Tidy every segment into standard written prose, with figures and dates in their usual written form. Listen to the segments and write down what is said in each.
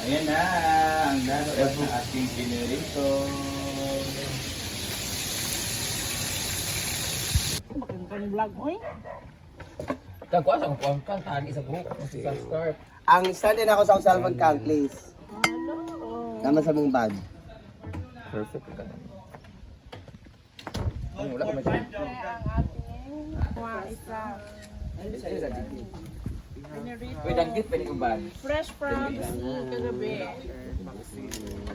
Ayan na, ang lalabas ng ating pinirito. Magandang vlog mo eh. Kagwa sa kuwan kan tali sa buhok sa start. Ang stand din ako sa salmon can, please. Hello. Naman sa mong bag. Perfect ka na. Wala ka may Ang ating isa. Pinirito. Uy, danggit pwede ko ba? Fresh from kagabi.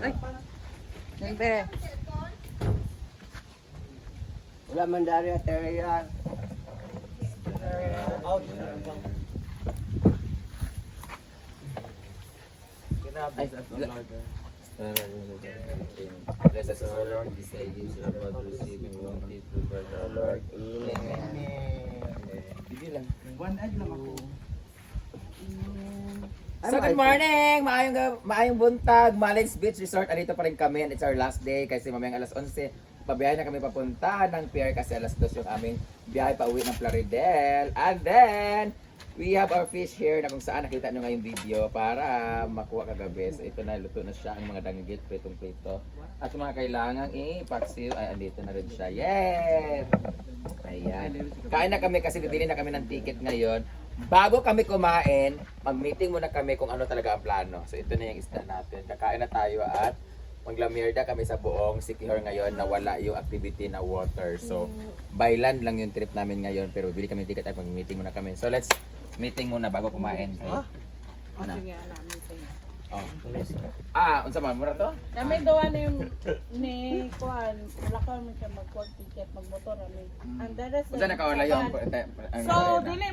Ay. Siyempre. Wala man dari at area. Ay, bless us, O Lord, this day gives us about receiving one people for the Lord. Amen. Hindi lang. One ad lang ako. So good morning! Maayong buntag, Malins Beach Resort. Andito pa rin kami and it's our last day kasi mamayang alas 11. Pabiyahe na kami papunta ng pier kasi alas 2 yung aming biyahe pa uwi ng Plaridel. And then, we have our fish here na kung saan nakita nyo ngayong video para makuha kagabi. So ito na, luto na siya ang mga danggit, pritong-prito. At yung mga kailangang ipaksiw, ay andito na rin siya. Yes! Ayan. Kain na kami kasi bibili na kami ng ticket ngayon. Bago kami kumain, mag-meeting muna kami kung ano talaga ang plano. So ito na yung isda natin. Kakain na tayo at maglamirda kami sa buong Sikihor ngayon na wala yung activity na water. So by land lang yung trip namin ngayon pero bibili kami ng ticket at mag-meeting muna kami. So let's meeting muna bago kumain. Okay. Ano? Sige, namin sa'yo. Oh. Unsa man mura to? Kami gawa na yung ni Kuan. Wala ka man siya mag-kuan ticket, mag-motor kami. And that is Unsa nakawala yung So, dili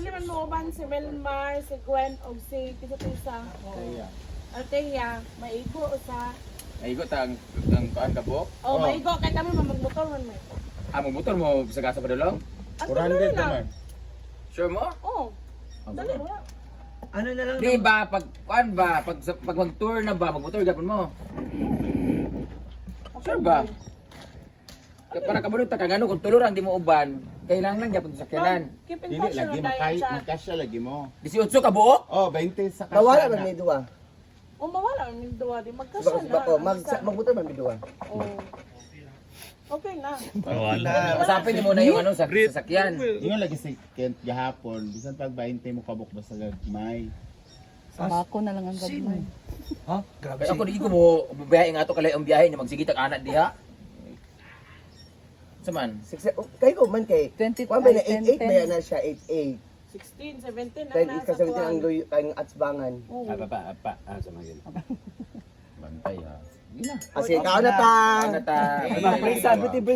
man mo uban si Melmar, si Gwen, o si Pisa-Pisa. Alteya, maigo sa... Naigo ta ang kuan kabok. Oh, maigo, kaya kami mag-motor man may. Mo motor mo sa gasa padulong? Ang tuloy na. Sure mo? Oo. Dali, wala. Ano na lang? Di ba pag kuan ba pag mag-tour na ba mag-motor gapon mo? Sure ba? Kaya para kabalo ta kagano kung tuluran di mo uban, kailangan lang gyapon sa sakyanan. Keep in Dili, touch lagi na tayo sa... magkasya lagi mo. 18 ka buok? Oh, 20 sa kasya. Nawala man may duwa. O mawala, may duwa di magkasya Subak na. ko, magbuto man may duwa. Oh. Okay na. Masapin mo na yung ano sa sasakyan. Yung lagi sa Kent gahapon, bisan pag 20 mo kabuk ba sa gagmay. Bako na lang ang gagmay. Kaya ako di ko mo biyahe nga to kalay ang biyahe niya magsigit ang anak diha. Saman. Kay ko man kay. 20 Kuan ba na ay, 88 ba na siya 88. 16, 17 na 10 nasa kasi ang Kuan. kang atsbangan. Oo. Sa mga bantay ha. Kasi kao na ta. Ano ta?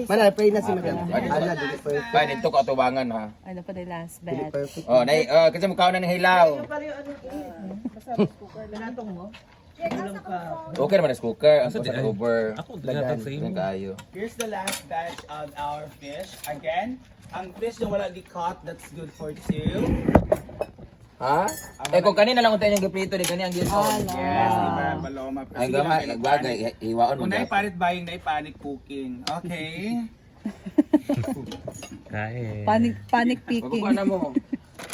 Mana pray na si madam. Ala dili perfect. Ba dito ka atubangan ha. Ano pa the last Dili bet? perfect. Oh, nay kasi mukha na ng hilaw. Okay naman ang cooker, ang sa over. Dagan. Ang kaayo. Here's the last batch of our fish. Again, ang fish na wala di-caught, that's good for 2. Ha? Eh kung kanina lang unta yung giprito ni kani ang gilson. Yes, diba? Paloma. Ang gama nagbagay hiwaon mo. Kung naipalit buying, naipanik cooking. Okay? Panic Pagkuha picking. na mo.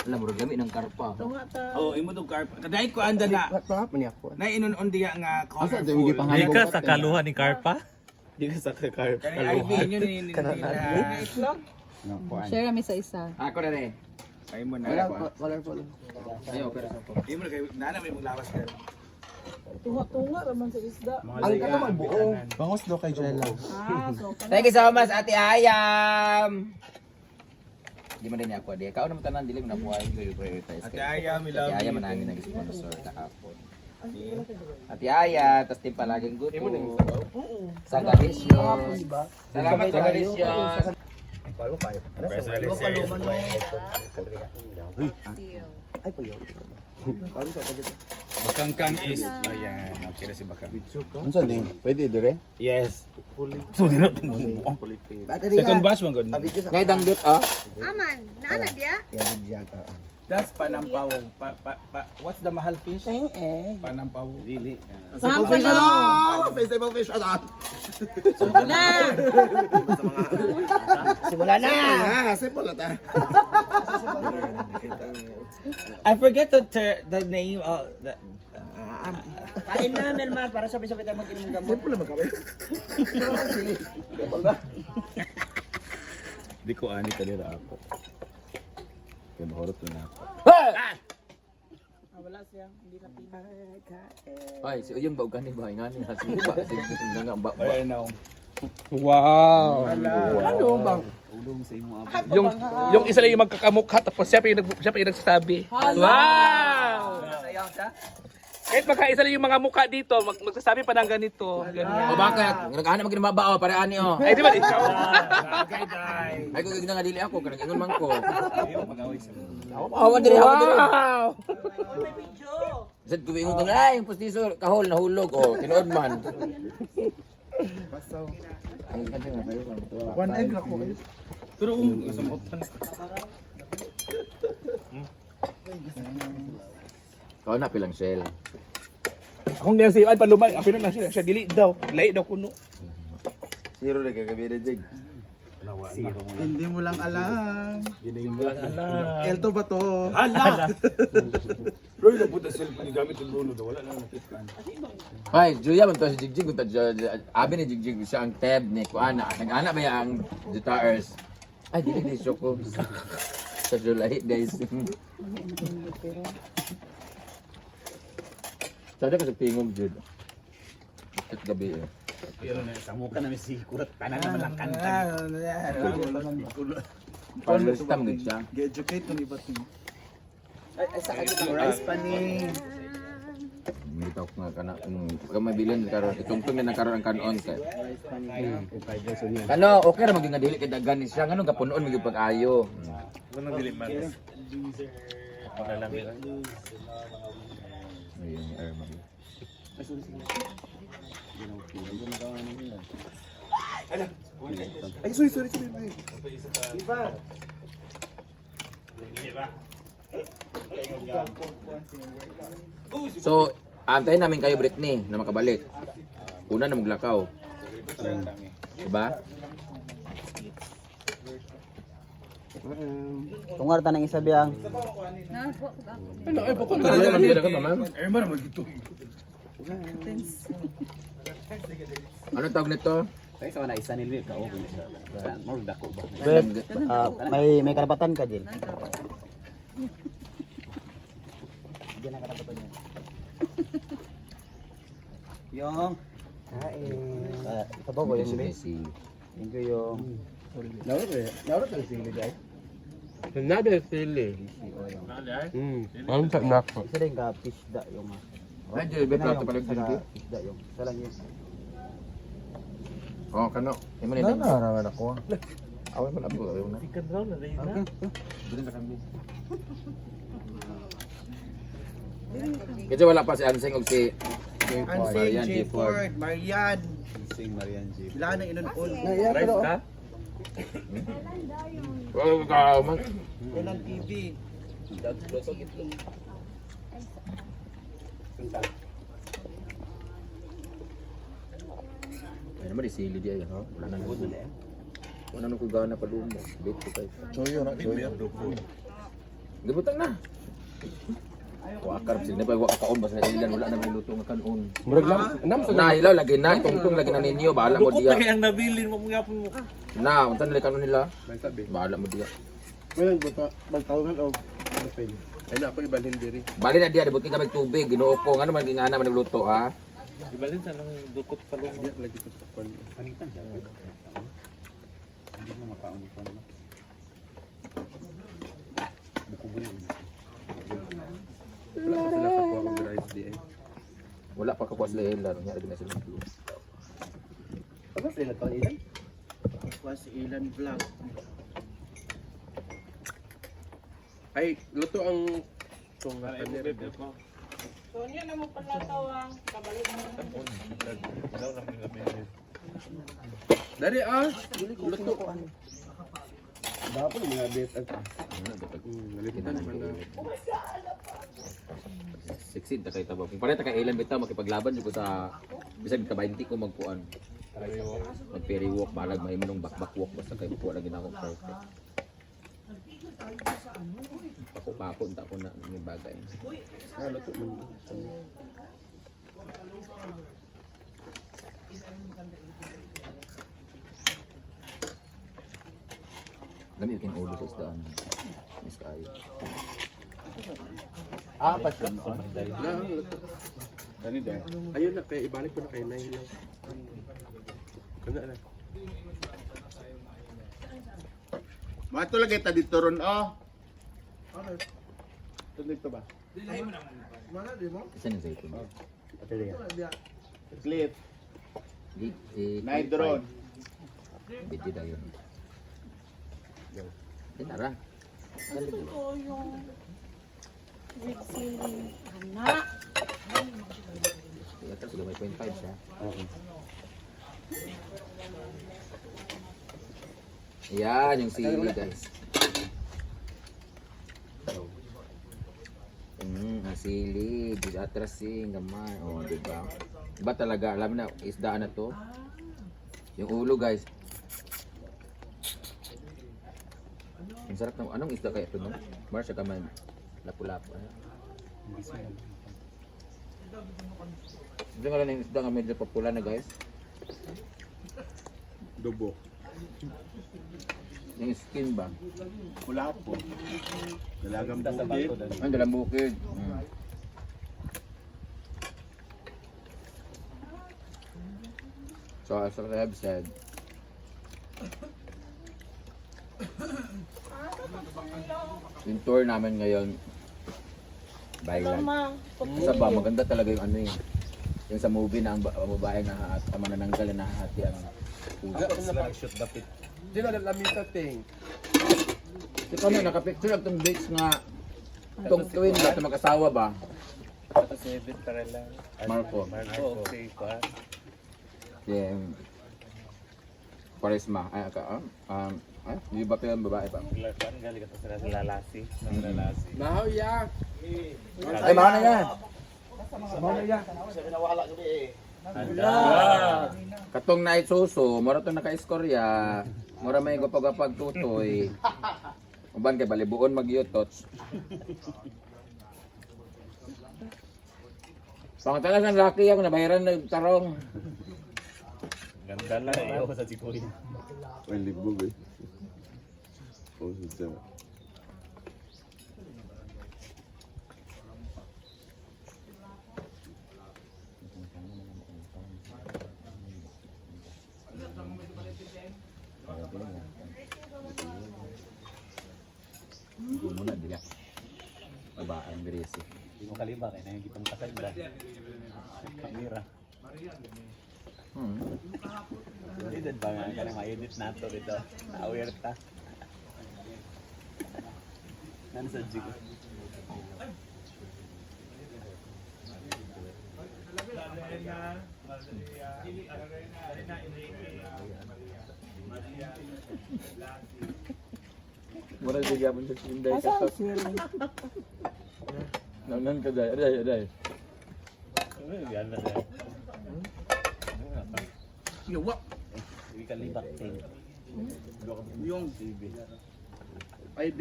Alam mo gami ng karpa. Tunga ta. Oh, imo tong carp. Kadai ko anda na. What pa man ako? Na inon-on diya nga Asa colorful. di mo gipang Di ka sa kaluhan ni Carpa? Kani IV nyo ni nila. Itlog? Share kami sa isa. Ako na rin. Ay mo Wala na. colorful. Ayo pero sa po. Imo na kay nana may maglawas ka. Tunga naman sa isda. Ang kato magbuo. Bangos do kay Jella. So, Thank you so much Ate Ayam. Di man din ako di. Kao naman tanan dili mo na buhay prioritize. Ate Aya, we love Ate Aya you. man namin nag-sponsor kahapon. Ate Aya, tas din palaging gusto. Sa Galicios. Salamat sa Galicios. Ay puyo. Bakangkang is. Ayan, okay na si Bakang. Unsa din? Pwede dire? Yes. So di na tumubuang. Second batch man gud. Ngay danggit ah. Aman, naana dia? Ya ka. That's panampaw. What's the mahal fish? Eh. Panampaw. Dili. Sample na. Festival fish ala. Na. Simula na. Simula ta. I forget the name of the Kain na, Melma, para sabay-sabay tayo mag-inom ng gamot. Simple naman kami. Di ko ani kanila ako. Kaya mahurot na ako. Wala siya, hindi na pinakain. Ay, si Uyong ba ugani ba ingani ha sige ba sige nga ba. Ay na. Wow. Ano bang? Ulong sa imo abo. Yung isa lang yung magkakamukha tapos siya pa yung nagsasabi. Wow! Sayaw siya. Kahit magkaisa lang yung mga mukha dito, magsasabi pa ng ganito. Ganyan. O bakit? Naghahanap maging mabao para ani oh. Ay, di ba ikaw? Ay ko gigna nga dili ako kanang ingon man ko. Awan diri awan diri. Wow! Sad ko ingon ko ay yung pustiso kahol nahulog oh tinuod man. Ang ganda nga kayo. One egg ako. Pero isang otan. Kau na pilang shell. Akong ganyan si Ian palumay, apin na siya, siya dili daw, lahi daw kuno. Zero na kagabi na jig. Hindi mo lang alam. Hindi mo lang alam. Elto ba to? Bro, nabuta cellphone ni gamit yung Bruno daw. Wala na nakita. Ay, Julia man to si Jigjig kunta abi ni Jigjig siya ang tab ni kuana. Nag-ana ba ya ang guitars? Ay, dili ni Choco. Sa July guys. Sada ka sa tingog jud. At gabi eh. Pero na sa mukha na may sikurat. Tanan naman lang kanta. First time gud siya. Ge-educate to ni Bating. Ay, sa kanya rice pa ni. Bitaw ko nga kana kung mabilin karon itungtong na nakaroon ang kanon kay. Ano, okay ra maging dili kay daghan ni siya ngano gapunon mig pag-ayo. Anong dili man? Para lang yun. Ayun, Erman. Ay, sorry. So, antayin namin kayo Britney na makabalik. Una na maglakaw. Diba? Tungar ta ng isa biyang. Erman naman dito. Ano tawag nito? Bet, may karapatan ka din. Diyan ang karapatan niya. Yung ito ba ko yung base? Thank you yung Naurot na sili guys. Nada sili. Ang tanak ko. isa rin ka pisda yung Ay, di ba plato palag saka sili? pisda yung isa lang yun. Oh, kano. Imo ni. Naraman ako. Away man ako ayaw na. Ikan raw na rin na. Dili na kami. Kasi wala pa si Anseng og si Marian G. Ford. Marian. Sing Marian G. Wala na inon-on. Rice ka? Wala ka man. Inon TV. Ay naman isili di ay ha. Wala na gud na. Wala na ko gana pa lumo. Bit ko kay. Choyo na din ba? Gibutang na. Wakar sig na pa wa ka kaon basta ilan wala na may luto nga kanon. Murag lang. Nam sa Na ilaw lagi na tungtong lagi na ninyo bahala mo Bukot diya. na kayang nabilin mo mga po mo. Na unsa nila kanon nila? Bahala mo diya. Well, buta magtawgan og Ay na ako ibalhin diri. Bali na diya buti ka may tubig Ginoo ko ngano man gingana man nagluto ha. Ibalin sa nang dukot pa lang. Lagi ko sa pan. Wala pa sila kakuha ng rice di eh. Wala pa kakuha sila ilan nya lagi na sila. Ano sila to ilan? Was ilan vlog. Ay, luto ang tunga pa diri. So, yun na mo pala tawang kabalik mo. Dari luto. Dapat mga bet at Nalipitan naman na. Succeed ta kay tabang. Kung pare ta kay ilan bitaw makipaglaban jud ko sa bisag ka 20 ko magkuan. Mag ferry walk balag mahimo nung back walk basta kay kuha lagi na ako perfect. Pako-pako unta ko na ng bagay. Luto man. Dami yung ulo sa isdaan. Miss kayo. Apat yun. Ayun na, kaya ibalik ko na kay Nay lang. Ano na? Mato lagi ta dito ron oh. Dito ba? Kasi na zaytun. Clip. Night Night drone. Video daw yun. Tinara. Gusto ko yung with sili. Anak. Kaya tapos may 0.5 siya. Yan yung sili guys. Ang sili, atrasing, gamay. Oh, diba? Diba talaga, alam na, isdaan na to. Yung ulo guys. Ang sarap ng, anong isda kaya ito no? Marsha ka man, lapu-lapu. Ito nga lang yung isda nga medyo popular na guys. Dubo. Yung skin ba? Wala po. Dalagang bukid. Ang dalang bukid. So as I have said, yung tour namin ngayon, Baylan. Isa ba, maganda talaga yung ano yung sa movie na ang babae na manananggal na nahahati ang puso. Shoot the pit. Di na lamisa ting. Ito na, nakapicture ang itong dates nga itong twin ba, itong mag-asawa ba? Ito si David Tarela. Marco. Marco. Okay, kuhan. Si Parisma. Di ba kaya babae pa? Kuhan, galing ito sila sa lalasi. Lalasi. Nahaw ya. Ay, mahal na yan! Katong night suso, mara itong naka-iskorya, mara may gapag-gapag tutoy. Uban kay balibuon mag-yotots. Pangatalas ang laki ako, nabayaran ng tarong. Ganda lang. Ayaw ko sa sikuhin. Ay, libog eh. Oh, siya. Hindi mo na, diya. Babaan, birisi. Hindi mo kaliba kaya nangigipang kasal ba? Kamira. Hindi ba nga ka na ma-edit na ito dito? Na-aware ta. Nasa jig. Mura siya gabon sa sinday katok. Nanan ka day, aday. Yan na rin. Yawa. Hindi ka libak ting. Yung ID.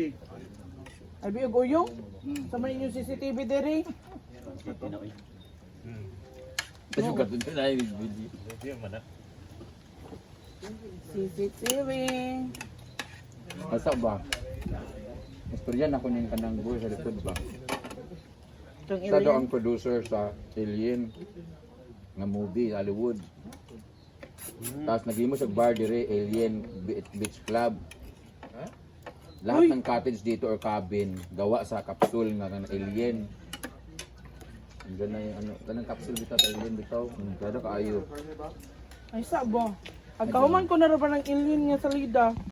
Ay, biyog uyong. Sama ninyo CCTV diri. Kasi katun sa nahin video. Hindi man na. CCTV. Asa ba? Istorya na ko ning kanang buhay sa likod ba? Itong Sa daw alien. ang producer sa Alien nga movie, Hollywood. Tapos naghimo siya bar dire, Alien Beach Club. Lahat ng cottage dito or cabin gawa sa kapsul nga ng alien. Andiyan na yung ano, kanang kapsul dito, alien dito. Kada kaayo. Ay, sa ba? Agkahuman ko na rin pa ng alien nga salida.